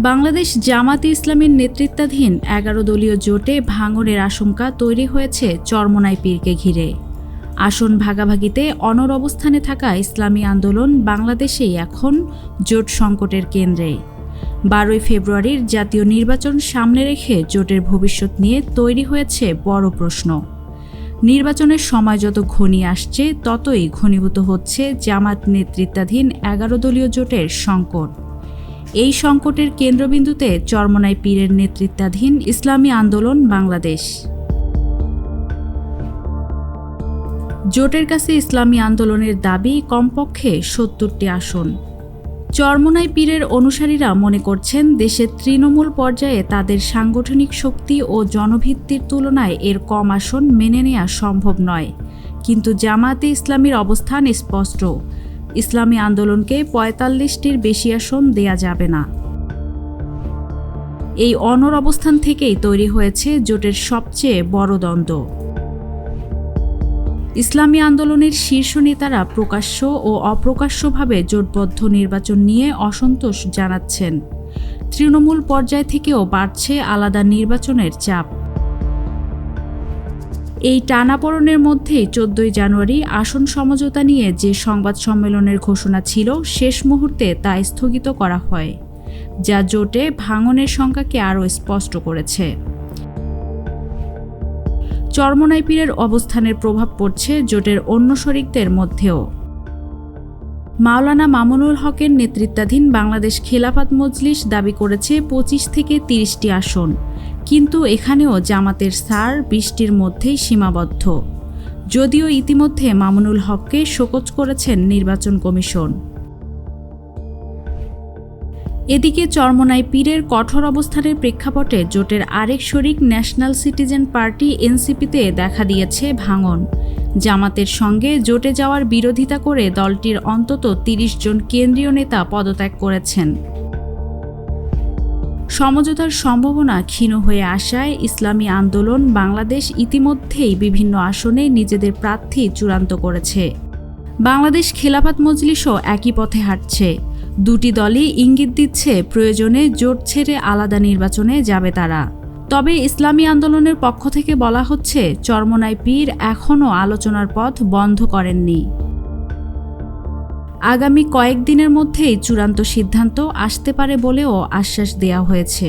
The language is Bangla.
বাংলাদেশ জামাতে ইসলামীর নেতৃত্বাধীন ১১ দলীয় জোটে ভাঙনের আশঙ্কা তৈরি হয়েছে চরমোনাই পীরকে ঘিরে। আসন ভাগাভাগিতে অনড় অবস্থানে থাকা ইসলামী আন্দোলন বাংলাদেশেই এখন জোট সংকটের কেন্দ্রে। ১২ ফেব্রুয়ারির জাতীয় নির্বাচন সামনে রেখে জোটের ভবিষ্যৎ নিয়ে তৈরি হয়েছে বড় প্রশ্ন। নির্বাচনের সময় যত ঘনিয়ে আসছে ততই ঘনীভূত হচ্ছে জামাত নেতৃত্বাধীন ১১ দলীয় জোটের সংকট। এই সংকটের কেন্দ্রবিন্দুতে চরমোনাই পীরের নেতৃত্বাধীন ইসলামী আন্দোলন বাংলাদেশ। জোটের কাছে ইসলামী আন্দোলনের দাবি কমপক্ষে ৭০টি আসন। চরমোনাই পীরের অনুসারীরা মনে করছেন দেশের তৃণমূল পর্যায়ে তাদের সাংগঠনিক শক্তি ও জনভিত্তির তুলনায় এর কম আসন মেনে নেওয়া সম্ভব নয়। কিন্তু জামাতে ইসলামীর অবস্থান স্পষ্ট, ইসলামী আন্দোলনকে ৪৫টির বেশি আসন দেয়া যাবে না। এই অনড় অবস্থান থেকেই তৈরি হয়েছে জোটের সবচেয়ে বড় দ্বন্দ্ব। ইসলামী আন্দোলনের শীর্ষ নেতারা প্রকাশ্য ও অপ্রকাশ্যভাবে জোটবদ্ধ নির্বাচন নিয়ে অসন্তোষ জানাচ্ছেন। তৃণমূল পর্যায় থেকেও বাড়ছে আলাদা নির্বাচনের চাপ। এই টানাপোড়েনের মধ্যেই ১৪ জানুয়ারি আসন সমঝোতা নিয়ে যে সংবাদ সম্মেলনের ঘোষণা ছিল, শেষ মুহূর্তে তা স্থগিত করা হয়, যা জোটে ভাঙনের সংখ্যাকে আরও স্পষ্ট করেছে। চরমোনাই পীরের অবস্থানের প্রভাব পড়ছে জোটের অন্য শরিকদের মধ্যেও। মাওলানা মামুনুল হকের নেতৃত্বাধীন বাংলাদেশ খেলাফত মজলিস দাবি করেছে ২৫ থেকে ৩০টি আসন, কিন্তু এখানেও জামাতের ছাড় ২০টির মধ্যেই সীমাবদ্ধ, যদিও ইতিমধ্যে মামুনুল হককে শোকজ করেছেন নির্বাচন কমিশন। এদিকে চরমোনাই পীরের কঠোর অবস্থানের প্রেক্ষাপটে জোটের আরেক শরিক ন্যাশনাল সিটিজেন পার্টি এনসিপিতে দেখা দিয়েছে ভাঙন। জামাতের সঙ্গে জোটে যাওয়ার বিরোধিতা করে দলটির অন্তত ৩০ জন কেন্দ্রীয় নেতা পদত্যাগ করেছেন। সমঝোতার সম্ভাবনা ক্ষীণ হয়ে আসায় ইসলামী আন্দোলন বাংলাদেশ ইতিমধ্যেই বিভিন্ন আসনে নিজেদের প্রার্থী চূড়ান্ত করেছে। বাংলাদেশ খেলাফত মজলিসও একই পথে হাঁটছে। দুটি দলই ইঙ্গিত দিচ্ছে প্রয়োজনে জোট ছেড়ে আলাদা নির্বাচনে যাবে তারা। তবে ইসলামী আন্দোলনের পক্ষ থেকে বলা হচ্ছে, চরমোনাই পীর এখনও আলোচনার পথ বন্ধ করেননি। আগামী কয়েকদিনের মধ্যেই চূড়ান্ত সিদ্ধান্ত আসতে পারে বলেও আশ্বাস দেওয়া হয়েছে।